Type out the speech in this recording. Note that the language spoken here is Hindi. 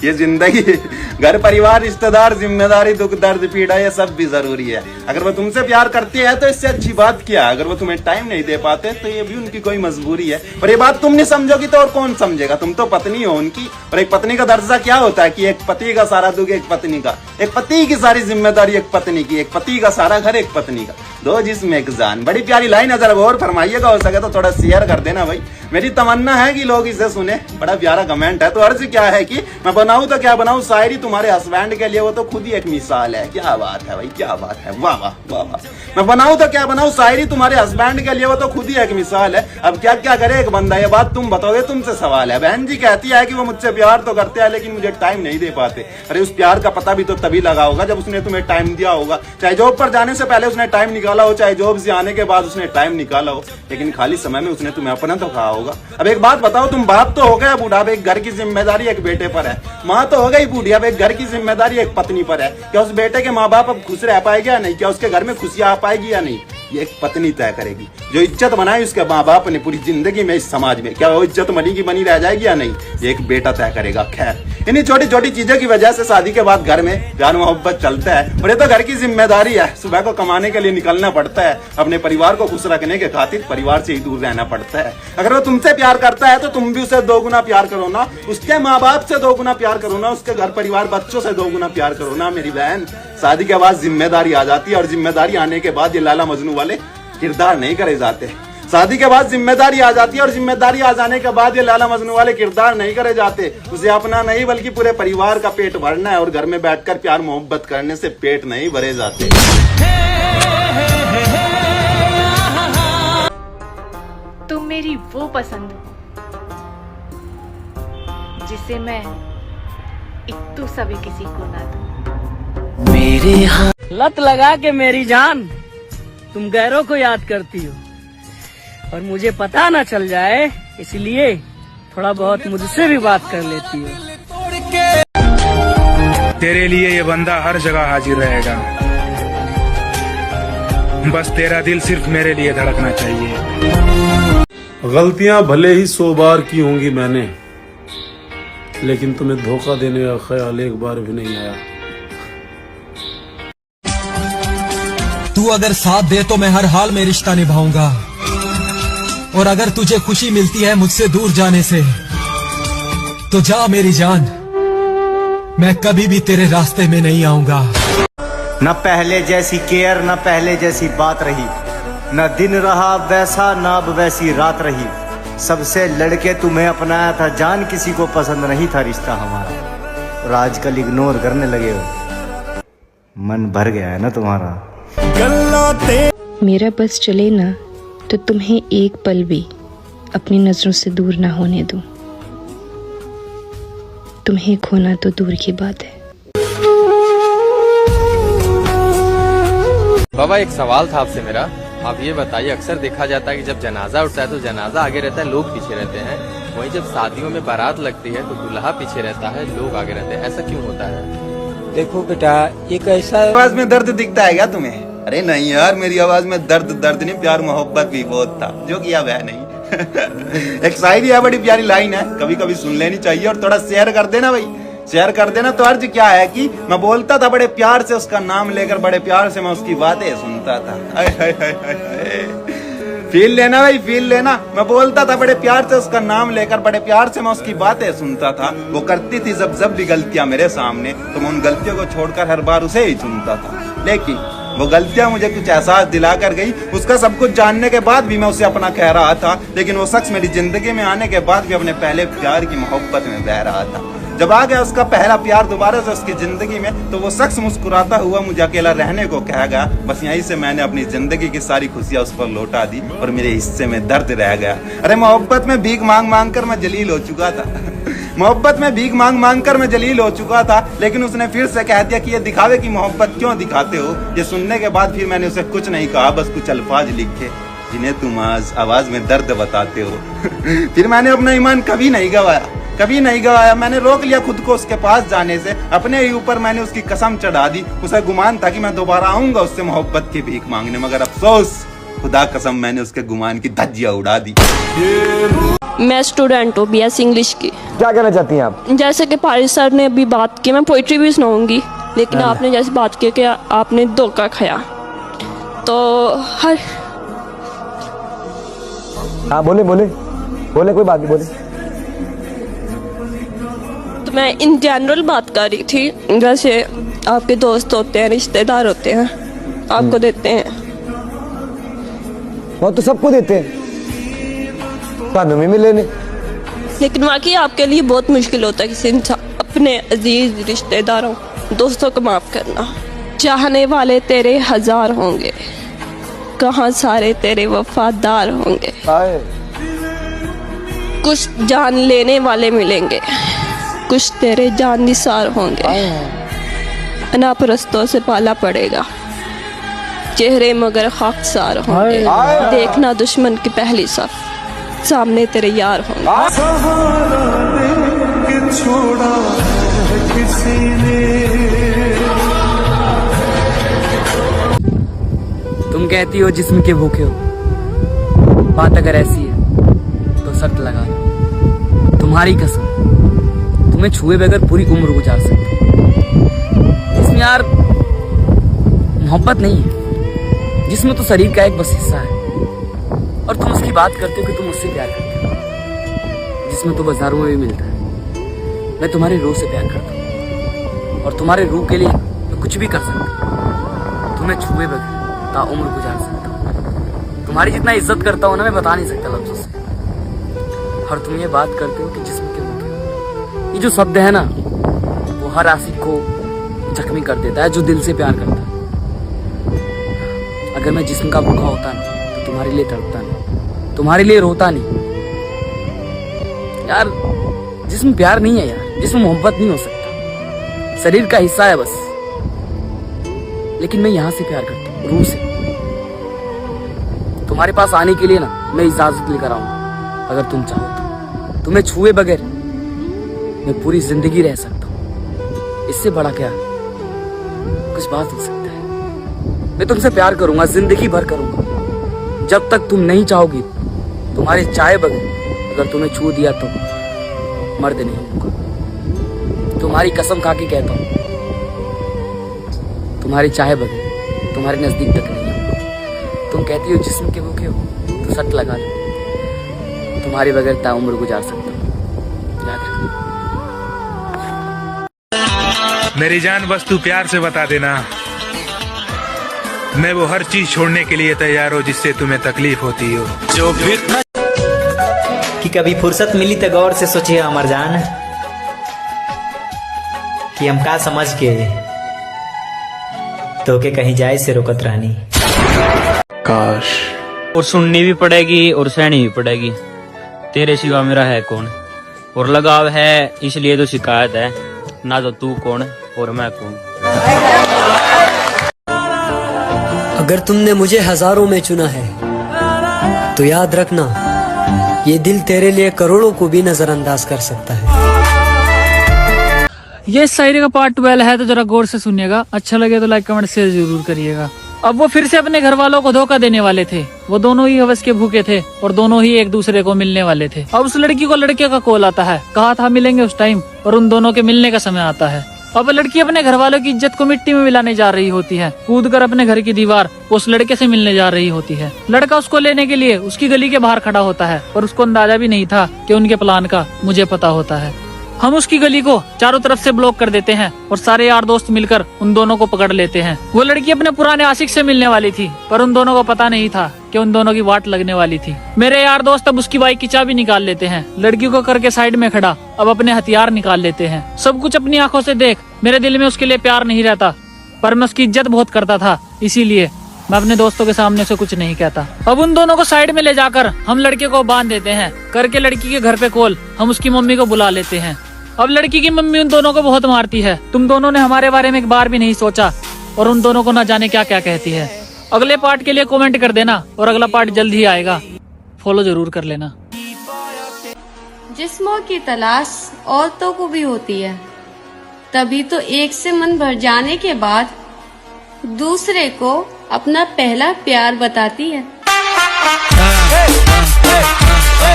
ये जिंदगी, घर परिवार रिश्तेदार जिम्मेदारी दुख दर्द पीड़ा ये सब भी जरूरी है। अगर वो तुमसे प्यार करती है तो इससे अच्छी बात क्या। अगर वो तुम्हें टाइम नहीं दे पाते तो ये भी उनकी कोई मजबूरी है। पर ये बात तुम नहीं समझोगी तो और कौन समझेगा। तुम तो पत्नी हो उनकी। और एक पत्नी का दर्जा क्या होता है कि एक पति का सारा दुख एक पत्नी का, एक पति की सारी जिम्मेदारी एक पत्नी की, एक पति का सारा घर एक पत्नी का, दो जिस्म एक जान। बड़ी प्यारी लाइन है, जरा गौर फरमाइएगा, हो सके तो थोड़ा शेयर कर देना भाई। मेरी तमन्ना है कि लोग इसे सुने। बड़ा प्यारा कमेंट है। तो अर्ज क्या है कि मैं बनाऊं तो क्या बनाऊं शायरी तुम्हारे हस्बैंड के लिए, वो तो खुद ही एक मिसाल है। क्या बात है भाई, क्या बात है, वाह वाह वाह वाह। मैं बनाऊं तो क्या बनाऊं शायरी तुम्हारे हस्बैंड के लिए, वो तो खुद ही एक मिसाल है। अब क्या क्या करे एक बंदा, ये बात तुम बताओगे, तुमसे सवाल है। बहन जी कहती है कि वो मुझसे प्यार तो करते हैं लेकिन मुझे टाइम नहीं दे पाते। अरे उस प्यार का पता भी तो तभी लगा होगा जब उसने तुम्हें टाइम दिया होगा। चाहे जॉब पर जाने से पहले उसने टाइम निकाला हो, चाहे जॉब से आने के बाद उसने टाइम निकाला हो, लेकिन खाली समय में उसने तुम्हें अपना तो कहा होगा। अब एक बात बताओ, तुम बाप तो हो गया बूढ़ा, अब एक घर की जिम्मेदारी एक बेटे पर है। माँ तो हो गई बूढ़ी, अब एक घर की जिम्मेदारी एक पत्नी पर है। क्या उस बेटे के माँ बाप अब खुश रह पाएगा या नहीं? क्या उसके घर में खुशियां आ पाएगी या नहीं? ये एक पत्नी तय करेगी। जो इज्जत बनाई उसके माँ बाप ने पूरी जिंदगी में इस समाज में, क्या वो इज्जत बनी की बनी रह जाएगी या नहीं? ये एक बेटा तय करेगा। खैर, इन्हीं छोटी छोटी चीजों की वजह से शादी के बाद घर में प्यार मोहब्बत चलता है। और ये तो घर की जिम्मेदारी है। सुबह को कमाने के लिए निकलना पड़ता है, अपने परिवार को खुश रखने के खातिर परिवार से ही दूर रहना पड़ता है। अगर वो तुमसे प्यार करता है तो तुम भी उसे 2 गुना प्यार करो ना, उसके माँ बाप से 2 गुना प्यार करो ना, उसके घर परिवार बच्चों से 2 गुना प्यार करो ना मेरी बहन। शादी के बाद जिम्मेदारी आ जाती है और जिम्मेदारी आने के बाद ये लाला मजनू वाले किरदार नहीं करे जाते। शादी के बाद जिम्मेदारी आ जाती है और जिम्मेदारी आ जाने के बाद ये लाला मजनू वाले किरदार नहीं करे जाते। उसे अपना नहीं बल्कि पूरे परिवार का पेट भरना है और घर में बैठकर प्यार मोहब्बत करने से पेट नहीं भरे जाते। तुम मेरी वो पसंद जिसे मैं इत्तू सभी किसी को ना दूं। मेरे लत लगा के मेरी जान तुम गैरों को याद करती हो और मुझे पता ना चल जाए, इसलिए थोड़ा बहुत मुझसे भी बात कर लेती हो। तेरे लिए ये बंदा हर जगह हाजिर रहेगा, बस तेरा दिल सिर्फ मेरे लिए धड़कना चाहिए। गलतियां भले ही 100 बार की होंगी मैंने, लेकिन तुम्हें धोखा देने का ख्याल एक बार भी नहीं आया। तू अगर साथ दे तो मैं हर हाल में रिश्ता निभाऊंगा, और अगर तुझे खुशी मिलती है मुझसे दूर जाने से तो जा मेरी जान, मैं कभी भी तेरे रास्ते में नहीं आऊंगा। न पहले जैसी केयर, न पहले जैसी बात रही, न दिन रहा वैसा, न अब वैसी रात रही। सबसे लड़के तुम्हें अपनाया था जान, किसी को पसंद नहीं था रिश्ता हमारा, और आजकल इग्नोर करने लगे हो। मन भर गया है ना तुम्हारा। मेरा बस चले ना तो तुम्हें एक पल भी अपनी नजरों से दूर ना होने दूं। तुम्हें खोना तो दूर की बात है। बाबा एक सवाल था आपसे मेरा, आप ये बताइए, अक्सर देखा जाता है कि जब जनाजा उठता है तो जनाजा आगे रहता है, लोग पीछे रहते हैं, वहीं जब शादियों में बारात लगती है तो दूल्हा पीछे रहता है, लोग आगे रहते हैं, ऐसा क्यों होता है? देखो बेटा, एक ऐसा आवाज में दर्द दिखता है क्या तुम्हें? अरे नहीं यार, मेरी आवाज में दर्द नहीं, प्यार मोहब्बत भी बहुत था, जो किया वह नहीं। एक शायरी है, बड़ी प्यारी लाइन है, कभी कभी सुन लेनी चाहिए और थोड़ा शेयर कर देना भाई, शेयर कर देना। तो अर्ज क्या है कि मैं बोलता था बड़े प्यार से उसका नाम लेकर, बड़े प्यार से मैं उसकी बातें सुनता था। फील लेना भाई, फील लेना। मैं बोलता था बड़े प्यार से उसका नाम लेकर, बड़े प्यार से मैं उसकी बातें सुनता था। वो करती थी जब भी गलतियां मेरे सामने, तो मैं उन गलतियों को छोड़कर हर बार उसे ही चुनता था। लेकिन वो गलतियां मुझे कुछ एहसास दिला कर गई। उसका सब कुछ जानने के बाद भी मैं उसे अपना कह रहा था, लेकिन वो शख्स मेरी जिंदगी में आने के बाद भी अपने पहले प्यार की मोहब्बत में बह रहा था। जब आ गया उसका पहला प्यार दोबारा से उसकी जिंदगी में, तो वो शख्स मुस्कुराता हुआ मुझे अकेला रहने को कह गया। बस यहीं से मैंने अपनी जिंदगी की सारी खुशियां उस पर लौटा दी और मेरे हिस्से में दर्द रह गया। अरे मोहब्बत में भीख मांग मांग कर मैं जलील हो चुका था। मोहब्बत में भीख मांग मांग कर मैं जलील हो चुका था, लेकिन उसने फिर से कह दिया कि ये दिखावे की मोहब्बत क्यों दिखाते हो। ये सुनने के बाद फिर मैंने उसे कुछ नहीं कहा, बस कुछ अल्फाज लिखे जिन्हें तुम आज आवाज में दर्द बताते हो। फिर मैंने अपना ईमान कभी नहीं गवाया। मैंने रोक लिया खुद को उसके पास जाने से। अपने ही ऊपर मैंने उसकी कसम चढ़ा दी। उसे गुमान था कि मैं दोबारा आऊंगा उससे मोहब्बत की भीख मांगने, मगर अफसोस खुदा कसम मैंने उसके गुमान की धज्जियां उड़ा दी। मैं स्टूडेंट हूँ BS इंग्लिश की। क्या कहना चाहती हैं आप? जैसे कि पारिस सर ने अभी बात की, मैं पोइट्री भी सुनाऊंगी, लेकिन आपने जैसे बात की कि आपने धोखा खाया, तो हर हाँ बोले बोले बोले, कोई बात नहीं, बोले। तो मैं इन जनरल बात कर रही थी, जैसे आपके दोस्त होते हैं, रिश्तेदार होते हैं, आपको देते हैं, वो तो सबको देते हैं, कानून में मिले नहीं। लेकिन वाकई आपके लिए बहुत मुश्किल होता है किसी इंसान अपने अजीज रिश्तेदारों दोस्तों को माफ करना। चाहने वाले तेरे हजार होंगे, कहाँ सारे तेरे वफादार होंगे, कुछ जान लेने वाले मिलेंगे, कुछ तेरे जान निसार होंगे, अनापरस्तों से पाला पड़ेगा, चेहरे मगर खाकसार होंगे, देखना दुश्मन की पहली सफ, सामने तेरे यार होंगे। तुम कहती हो जिस्म के भूखे हो, बात अगर ऐसी है तो शर्त लगा लो, तुम्हारी कसम तुम्हें छुए बगैर पूरी उम्र गुजार सकता हूं। इसमें यार मोहब्बत नहीं है, जिसमें तो शरीर का एक बस हिस्सा है, और तुम उसकी बात करते हो कि तुम उससे प्यार करते हो, जिसमें तो बाजारों में भी मिलता है। मैं तुम्हारी रूह से प्यार करता हूँ, और तुम्हारे रूह के लिए मैं कुछ भी कर सकता हूँ, तुम्हें छुए बगैर ताउम्र गुजार सकता हूँ। तुम्हारी जितना इज्जत करता हूँ ना, मैं बता नहीं सकता लफ्जों से। और तुम ये बात करते हो कि जिस्म के भूखे हो, ये जो शब्द है ना, वो हर आशिक को जख्मी कर देता है जो दिल से प्यार करता है। अगर मैं जिस्म का भूखा होता ना, तो तुम्हारे लिए तड़पता नहीं, तुम्हारे लिए रोता नहीं। यार जिस्म प्यार नहीं है यार, जिस्म मोहब्बत नहीं हो सकता, शरीर का हिस्सा है बस। लेकिन मैं यहाँ से प्यार करता हूँ, रूह से। तुम्हारे पास आने के लिए ना मैं इजाजत लेकर आऊंगा, अगर तुम चाहो तो। तुम्हें छुए बगैर मैं पूरी जिंदगी रह सकता हूँ, इससे बड़ा क्या कुछ बात हो सकता है। मैं तुमसे प्यार करूंगा, जिंदगी भर करूंगा, जब तक तुम नहीं चाहोगी। तुम्हारे चाहे बगैर अगर तुम्हें छू दिया तो मर्द नहीं होगा। तुम्हारी कसम खा के कहता हूँ, तुम्हारी चाहे बगैर तुम्हारे नजदीक तक नहीं आऊंगा। तुम कहती हो जिस्म के भूखे हो, तो शर्त लगा लो, तुम्हारे बगैर ताउम्र गुजार सकता हूँ, याद रखना। मेरी जान बस तू प्यार से बता देना, मैं वो हर चीज छोड़ने के लिए तैयार हूँ जिससे तुम्हें तकलीफ होती हो। जो भी कि कभी फुर्सत मिली तो गौर से सोचिए अमर जान, कि हम का समझ के तो के कहीं जाए से रोकत रहनी। काश। और सुननी भी पड़ेगी और सहनी भी पड़ेगी, तेरे सिवा मेरा है कौन। और लगाव है इसलिए तो शिकायत है, ना तो तू कौन और मैं कौन। अगर तुमने मुझे हजारों में चुना है तो याद रखना, ये दिल तेरे लिए करोड़ों को भी नजरअंदाज कर सकता है। ये शायरी का पार्ट 12 है, तो जरा गौर से सुनिएगा। अच्छा लगे तो लाइक कमेंट शेयर जरूर करिएगा। अब वो फिर से अपने घर वालों को धोखा देने वाले थे। वो दोनों ही हवस के भूखे थे और दोनों ही एक दूसरे को मिलने वाले थे। अब उस लड़की को लड़के का कॉल आता है, कहा था मिलेंगे उस टाइम, और उन दोनों के मिलने का समय आता है। अब लड़की अपने घर वालों की इज्जत को मिट्टी में मिलाने जा रही होती है। कूद कर अपने घर की दीवार उस लड़के से मिलने जा रही होती है। लड़का उसको लेने के लिए उसकी गली के बाहर खड़ा होता है, और उसको अंदाजा भी नहीं था कि उनके प्लान का मुझे पता होता है। हम उसकी गली को चारों तरफ से ब्लॉक कर देते हैं और सारे यार दोस्त मिलकर उन दोनों को पकड़ लेते हैं। वो लड़की अपने पुराने आशिक से मिलने वाली थी, पर उन दोनों को पता नहीं था कि उन दोनों की वाट लगने वाली थी। मेरे यार दोस्त अब उसकी बाइक की चाबी निकाल लेते हैं, लड़की को करके साइड में खड़ा अब अपने हथियार निकाल लेते हैं। सब कुछ अपनी आंखों से देख मेरे दिल में उसके लिए प्यार नहीं रहता, पर मैं उसकी इज्जत बहुत करता था, इसीलिए मैं अपने दोस्तों के सामने से कुछ नहीं कहता। अब उन दोनों को साइड में ले जाकर हम लड़के को बांध देते हैं। करके लड़की के घर पे कॉल हम उसकी मम्मी को बुला लेते हैं। अब लड़की की मम्मी उन दोनों को बहुत मारती है। तुम दोनों ने हमारे बारे में एक बार भी नहीं सोचा, और उन दोनों को न जाने क्या क्या कहती है। अगले पार्ट के लिए कमेंट कर देना, और अगला पार्ट जल्द ही आएगा, फॉलो जरूर कर लेना। जिस्मों की तलाश औरतों को भी होती है, तभी तो एक से मन भर जाने के बाद दूसरे को अपना पहला प्यार बताती है। Hey!